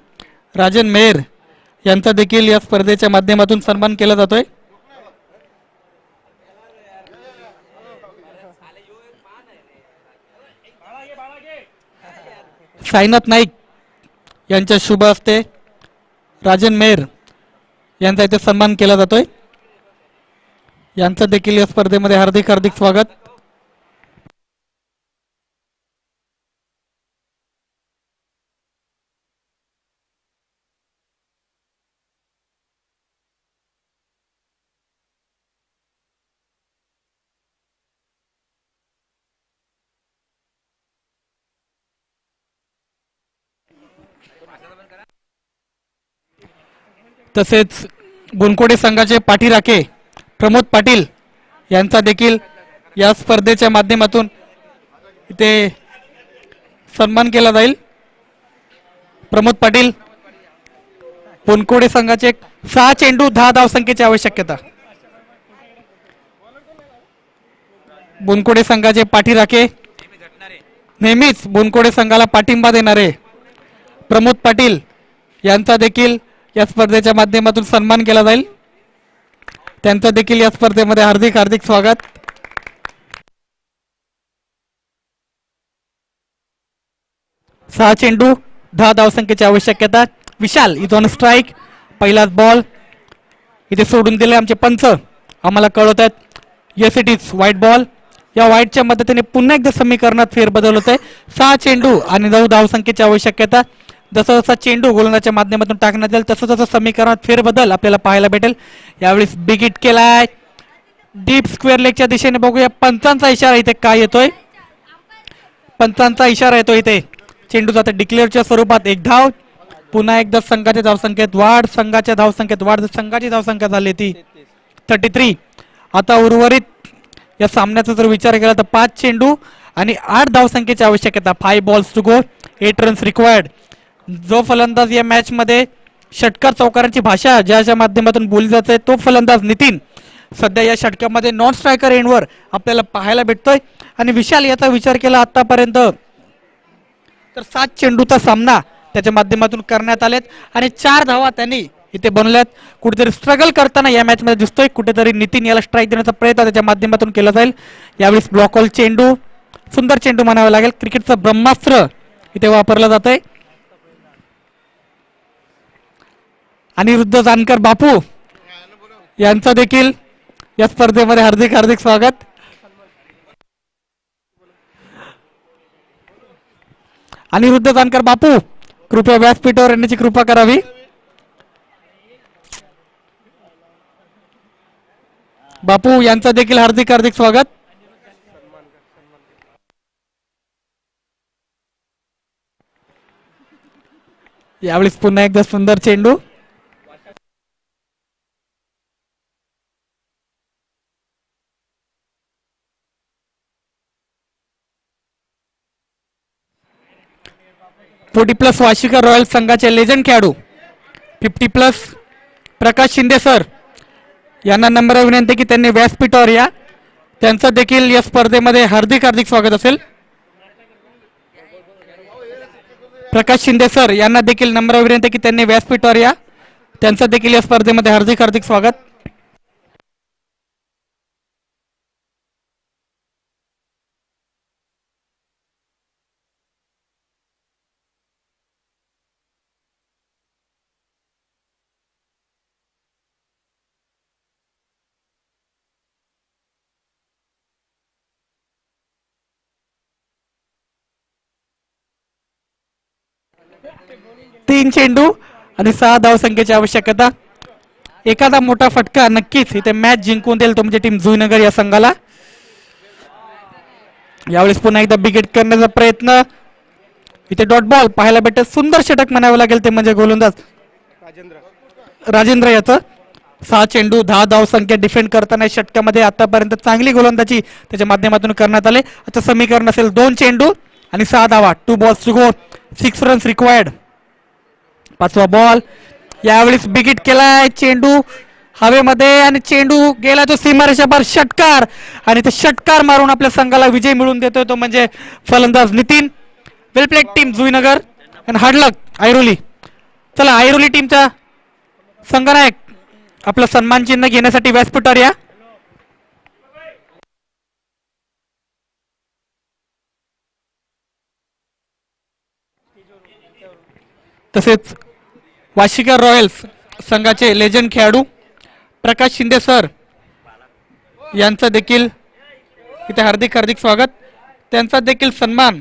[SPEAKER 2] राजन मेहर यांचा देखील या स्पर्धेच्या माध्यमातून सन्मान केला जातोय. साईनाथ नाईक यांच्या शुभ हस्ते राजन मेहर यांचा इथे सन्मान केला जातोय. यांचं देखील या स्पर्धेमध्ये हार्दिक हार्दिक स्वागत. तसेच बोनकोटे संघाचे पाठीराखे प्रमोद पाटील यांचा देखील या स्पर्धेच्या माध्यमातून इथे सन्मान केला जाईल. प्रमोद पाटील बोनकोटे संघाचे 6 चेंडू 10 धावसंख्येची आवश्यकता. बोनकोटे संघाचे पाठीराखे नेहमीच बोनकोटे संघाला पाठिंबा देणारे प्रमोद पाटील यांचा देखील या स्पर्धेच्या माध्यमातून सन्मान केला जाईल. त्यांचं देखील या स्पर्धेमध्ये हार्दिक हार्दिक स्वागत. सहा चेंडू 10 धावसंख्येची आवश्यकता. विशाल इज ऑन स्ट्राईक. पहिलाच बॉल इथे सोडून दिले आमचे पंच आम्हाला कळवत आहेत. Yes it is white ball. या व्हाईटच्या मदतीने पुन्हा एकदा समीकरणात फेरबदल होत आहे. 6 चेंडू आणि 9 धावसंख्येची आवश्यकता. जसा जसा चेंडू गोलंदाजच्या माध्यमातून टाकण्यात येईल तसं तसं समीकरणात फेरबदल आपल्याला पाहायला भेटेल. यावेळी बिग हिट केलाय डीप स्क्वेअर लेगच्या दिशेने. बघूया पंचांचा इशारा इथे काय येतोय. पंचांचा इशारा येतो इथे. चेंडू जाते डिक्लेअरच्या स्वरूपात. 1 धाव. पुन्हा एकदा संघाच्या धावसंख्येत वाढ. संघाची धावसंख्या झाली ती 33. आता उर्वरित या सामन्याचा जर विचार केला तर 5 चेंडू आणि 8 धावसंख्येची आवश्यकता. 5 balls to go, 8 runs required. जो फलंदाज या मॅच मध्ये षटकार चौकारांची भाषा ज्याच्या माध्यमातून बोलली जाते तो फलंदाज नितीन सध्या या षटकामध्ये नॉन स्ट्रायकर एंडवर आपल्याला पाहायला भेटतोय. आणि विशाल याचा विचार केला आतापर्यंत तर 7 चेंडूचा सामना त्याच्या माध्यमातून करण्यात आलेत आणि 4 धावा त्यांनी इथे बनवल्यात. कुठेतरी स्ट्रगल करताना या मॅच मध्ये दिसतोय. कुठेतरी नितीन याला स्ट्राईक देण्याचा प्रयत्न त्याच्या माध्यमातून केला जाईल. यावेळी ब्लॉक ऑल चेंडू, सुंदर चेंडू म्हणावा लागेल. क्रिकेटचं ब्रह्मास्त्र इथे वापरलं जात आहे. अनिरुद्ध जानकर बापू यांचं देखील या स्पर्धेमध्ये हार्दिक हार्दिक स्वागत. अनिरुद्ध जानकर बापू कृपया व्यासपीठावर येण्याची कृपा करावी. बापू यांचं देखील हार्दिक हार्दिक स्वागत. यावेळेस पुन्हा एकदा सुंदर चेंडू. +40 वाशिकर रॉयल संघाचे लेजंड खेळाडू 50+ प्रकाश शिंदे सर यांना नम्र विनंती की त्यांनी व्यासपीठावर या. त्यांचं देखील या स्पर्धेमध्ये हार्दिक हार्दिक स्वागत असेल. प्रकाश शिंदे सर यांना देखील नम्र विनंती की त्यांनी व्यासपीठावर या. त्यांचं देखील या स्पर्धेमध्ये हार्दिक हार्दिक स्वागत. तीन चेंडू आणि 6 धावसंख्येची आवश्यकता. एखादा मोठा फटका नक्कीच इथे मॅच जिंकून देईल तो म्हणजे टीम जुईनगर या संघाला. यावेळेस पुन्हा एकदा बिगेट करण्याचा प्रयत्न. इथे डॉट बॉल पाहायला भेटत. सुंदर षटक म्हणावं लागेल ते म्हणजे गोलंदाज राजेंद्र याचं. 6 चेंडू 10 धावसंख्या डिफेंड करताना षटकामध्ये आतापर्यंत चांगली गोलंदाजी त्याच्या माध्यमातून करण्यात आले. आता समीकरण असेल 2 चेंडू आणि 6 धावा. 2 balls to go, 6 runs required. 5वा बॉल. यावेळेस बिगिट केलाय. चेंडू हवेमध्ये आणि चेंडू गेला तो सीमारेषापार. षटकार आणि ते षटकार मारून आपल्या संघाला विजय मिळवून देतोय तो म्हणजे फलंदाज नितीन. वेल प्लेड टीम जुईनगर आणि हार्ड लक ऐरोली. चला ऐरोली टीमचा संघनायक आपलं सन्मान चिन्ह घेण्यासाठी व्यासपीठावर या. तसेच वाशिकर रॉयल्स संघाचे लेजंड खेळाडू प्रकाश शिंदे सर यांचं देखील इथे हार्दिक हार्दिक स्वागत. त्यांचा देखील सन्मान